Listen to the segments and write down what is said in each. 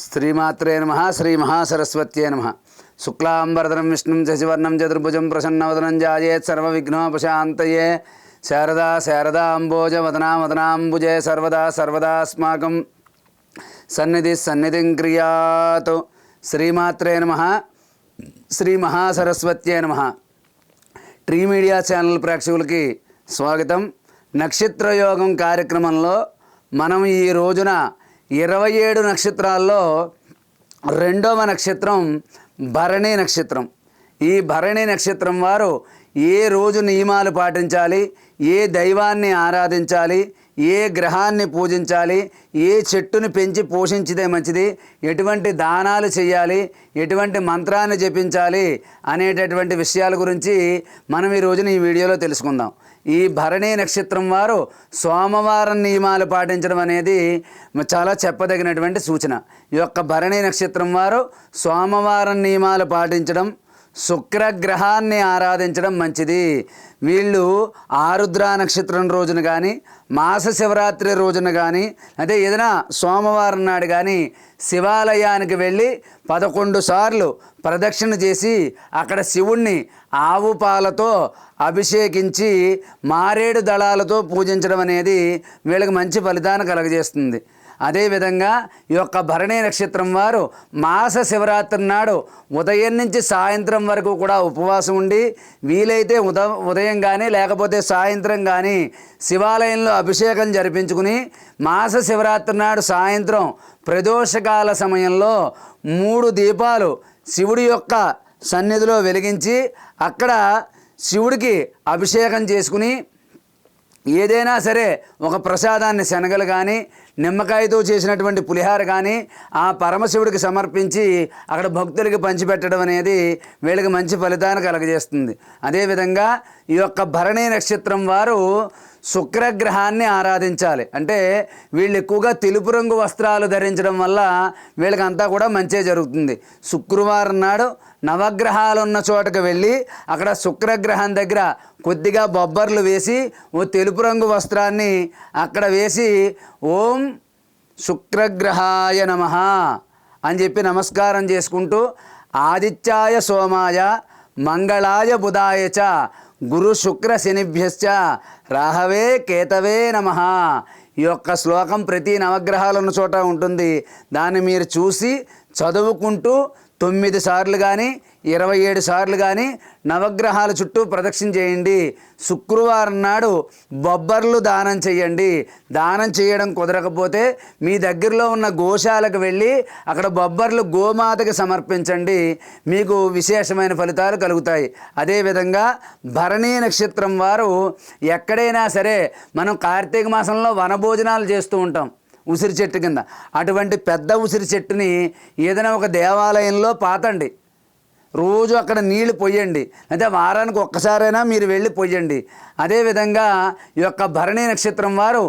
శ్రీమాత్రే నమః. శ్రీ మహాసరస్వత్యే నమః. శుక్లాంబరధరం విష్ణుం శశివర్ణం చతుర్భుజం ప్రసన్నవదనం ధ్యాయేత్ సర్వవిఘ్నోపశాంతయే. శారదా శారదాంబోజ వదనాంబుజే సర్వదా సర్వదాస్మాకం సన్నిధిం క్రియాతు. శ్రీమాత్రే నమః. శ్రీ మహాసరస్వత్యే నమః. ట్రీ మీడియా ఛానల్ ప్రేక్షకులకి స్వాగతం. నక్షత్ర యోగం కార్యక్రమంలో మనం ఈ రోజున 27 నక్షత్రాల్లో రెండవ నక్షత్రం భరణి నక్షత్రం. ఈ భరణి నక్షత్రం వారు ఏ రోజు నియమాలు పాటించాలి, ఏ దైవాన్ని ఆరాధించాలి, ఏ గ్రహాన్ని పూజించాలి, ఏ చెట్టుని పెంచి పోషించితే మంచిది, ఎటువంటి దానాలు చేయాలి, ఎటువంటి మంత్రాన్ని జపించాలి అనేటటువంటి విషయాల గురించి మనం ఈ రోజున ఈ వీడియోలో తెలుసుకుందాం. ఈ భరణి నక్షత్రం వారు సోమవారం నియమాలు పాటించడం అనేది చాలా చెప్పదగినటువంటి సూచన. ఈ యొక్క భరణి నక్షత్రం వారు సోమవారం నియమాలు పాటించడం, శుక్రగ్రహాన్ని ఆరాధించడం మంచిది. వీళ్ళు ఆరుద్ర నక్షత్రం రోజున కానీ, మాస శివరాత్రి రోజున కానీ, అదే ఏదైనా సోమవారం నాడు కానీ శివాలయానికి వెళ్ళి 11 సార్లు ప్రదక్షిణ చేసి అక్కడ శివుణ్ణి ఆవు పాలతో అభిషేకించి మారేడు దళాలతో పూజించడం అనేది వీళ్ళకి మంచి ఫలితాన్ని కలుగజేస్తుంది. అదేవిధంగా ఈ యొక్క భరణి నక్షత్రం వారు మాస శివరాత్రి నాడు ఉదయం నుంచి సాయంత్రం వరకు కూడా ఉపవాసం ఉండి, వీలైతే ఉదయం కానీ లేకపోతే సాయంత్రం కానీ శివాలయంలో అభిషేకం జరిపించుకుని, మాస శివరాత్రి నాడు సాయంత్రం ప్రదోషకాల సమయంలో 3 దీపాలు శివుడి యొక్క సన్నిధిలో వెలిగించి అక్కడ శివుడికి అభిషేకం చేసుకుని, ఏదైనా సరే ఒక ప్రసాదాన్ని శనగలు కానీ నిమ్మకాయతో చేసినటువంటి పులిహార కానీ ఆ పరమశివుడికి సమర్పించి అక్కడ భక్తులకి పంచిపెట్టడం అనేది వీళ్ళకి మంచి ఫలితాన్ని కలగజేస్తుంది. అదేవిధంగా ఈ యొక్క భరణి నక్షత్రం వారు శుక్రగ్రహాన్ని ఆరాధించాలి. అంటే వీళ్ళు ఎక్కువగా తెలుపు రంగు వస్త్రాలు ధరించడం వల్ల వీళ్ళకి అంతా కూడా మంచే జరుగుతుంది. శుక్రవారం నాడు నవగ్రహాలు ఉన్న చోటకు వెళ్ళి అక్కడ శుక్రగ్రహం దగ్గర కొద్దిగా బొబ్బర్లు వేసి ఓ తెలుపు రంగు వస్త్రాన్ని అక్కడ వేసి ఓం శుక్రగ్రహాయ నమః అని చెప్పి నమస్కారం చేసుకుంటూ, ఆదిత్యాయ సోమాయ మంగళాయ బుధాయ చ గురు శుక్ర శనిభ్యశ్చ రాహవే కేతవే నమః. ఈ యొక్క శ్లోకం ప్రతి నవగ్రహాలు ఉన్న చోట ఉంటుంది. దాన్ని మీరు చూసి చదువుకుంటూ 9 సార్లు కానీ 27 సార్లు కానీ నవగ్రహాల చుట్టూ ప్రదక్షిణ చేయండి. శుక్రవారం నాడు బొబ్బర్లు దానం చేయండి. దానం చేయడం కుదరకపోతే మీ దగ్గరలో ఉన్న గోశాలకు వెళ్ళి అక్కడ బొబ్బర్లు గోమాతకి సమర్పించండి. మీకు విశేషమైన ఫలితాలు కలుగుతాయి. అదేవిధంగా భరణి నక్షత్రం వారు ఎక్కడైనా సరే మనం కార్తీక మాసంలో వనభోజనాలు చేస్తూ ఉంటాం ఉసిరి చెట్టు కింద. అటువంటి పెద్ద ఉసిరి చెట్టుని ఏదైనా ఒక దేవాలయంలో పాతండి. రోజు అక్కడ నీళ్లు పొయ్యండి, అయితే వారానికి ఒక్కసారైనా మీరు వెళ్ళి పొయ్యండి. అదేవిధంగా ఈ యొక్క భరణి నక్షత్రం వారు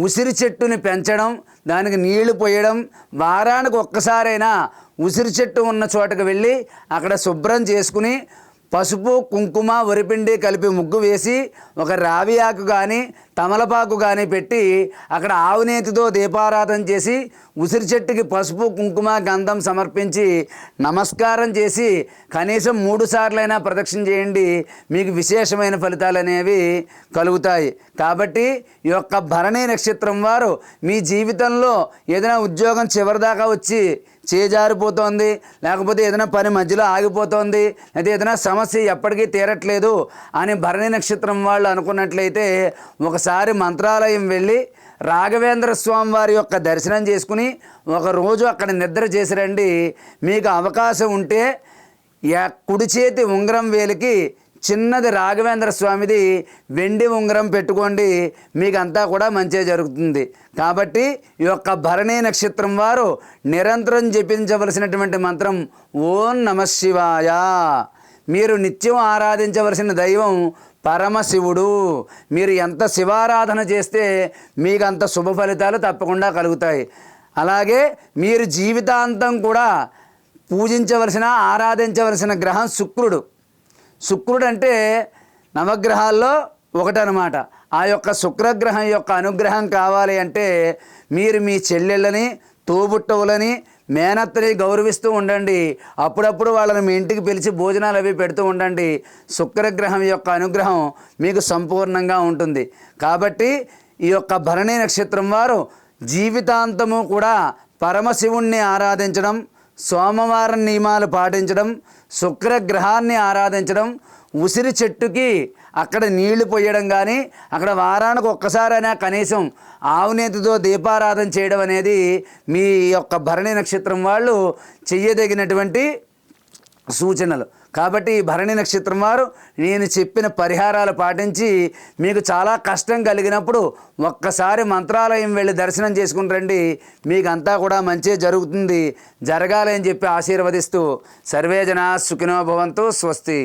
ఉసిరి చెట్టుని పెంచడం, దానికి నీళ్లు పొయ్యడం, వారానికి ఒక్కసారైనా ఉసిరి చెట్టు ఉన్న చోటకు వెళ్ళి అక్కడ శుభ్రం చేసుకుని పసుపు కుంకుమ వరిపిండి కలిపి ముగ్గు వేసి ఒక రావి ఆకు కానీ తమలపాకు కానీ పెట్టి అక్కడ ఆవునేతితో దీపారాధన చేసి ఉసిరి చెట్టుకి పసుపు కుంకుమ గంధం సమర్పించి నమస్కారం చేసి కనీసం 3 సార్లైనా ప్రదక్షిణ చేయండి. మీకు విశేషమైన ఫలితాలు అనేవి కలుగుతాయి. కాబట్టి ఈ యొక్క భరణి నక్షత్రం వారు మీ జీవితంలో ఏదైనా ఉద్యోగం చివరిదాకా వచ్చి చేజారిపోతోంది, లేకపోతే ఏదైనా పని మధ్యలో ఆగిపోతోంది, అయితే ఏదైనా సమస్య ఎప్పటికీ తీరట్లేదు అని భరణి నక్షత్రం వాళ్ళు అనుకున్నట్లయితే ఒకసారి మంత్రాలయం వెళ్ళి రాఘవేంద్ర స్వామి వారి యొక్క దర్శనం చేసుకుని ఒకరోజు అక్కడ నిద్ర చేసి రండి. మీకు అవకాశం ఉంటే కుడి చేతి ఉంగరం వేలికి చిన్నది రాఘవేంద్ర స్వామిది వెండి ఉంగరం పెట్టుకోండి. మీకు అంతా కూడా మంచిగా జరుగుతుంది. కాబట్టి ఈ యొక్క భరణి నక్షత్రం వారు నిరంతరం జపించవలసినటువంటి మంత్రం ఓం నమః శివాయ. మీరు నిత్యం ఆరాధించవలసిన దైవం పరమశివుడు. మీరు ఎంత శివారాధన చేస్తే మీకు అంత శుభ ఫలితాలు తప్పకుండా కలుగుతాయి. అలాగే మీరు జీవితాంతం కూడా పూజించవలసిన ఆరాధించవలసిన గ్రహం శుక్రుడు. శుక్రుడు అంటే నవగ్రహాల్లో ఒకటనమాట. ఆ యొక్క శుక్రగ్రహం యొక్క అనుగ్రహం కావాలి అంటే మీరు మీ చెల్లెళ్ళని, తోబుట్టవులని, మేనత్తని గౌరవిస్తూ ఉండండి. అప్పుడప్పుడు వాళ్ళని మీ ఇంటికి పిలిచి భోజనాలు అవి పెడుతూ ఉండండి. శుక్రగ్రహం యొక్క అనుగ్రహం మీకు సంపూర్ణంగా ఉంటుంది. కాబట్టి ఈ యొక్క భరణి నక్షత్రం వారు జీవితాంతము కూడా పరమశివుణ్ణి ఆరాధించడం, సోమవారం నియమాలు పాటించడం, శుక్రగ్రహాన్ని ఆరాధించడం, ఉసిరి చెట్టుకి అక్కడ నీళ్లు పోయడం కానీ, అక్కడ వారానికి ఒక్కసారైనా కనీసం ఆవునేతితో దీపారాధన చేయడం అనేది మీ యొక్క భరణి నక్షత్రం వాళ్ళు చెయ్యదగినటువంటి సూచనలు. కాబట్టి ఈ భరణి నక్షత్రం వారు నేను చెప్పిన పరిహారాలు పాటించి మీకు చాలా కష్టం కలిగినప్పుడు ఒక్కసారి మంత్రాలయం వెళ్ళి దర్శనం చేసుకుని రండి. మీకు అంతా కూడా మంచి జరుగుతుంది, జరగాలి అని చెప్పి ఆశీర్వదిస్తూ సర్వే జనా సుఖినో భవంతు. స్వస్తి.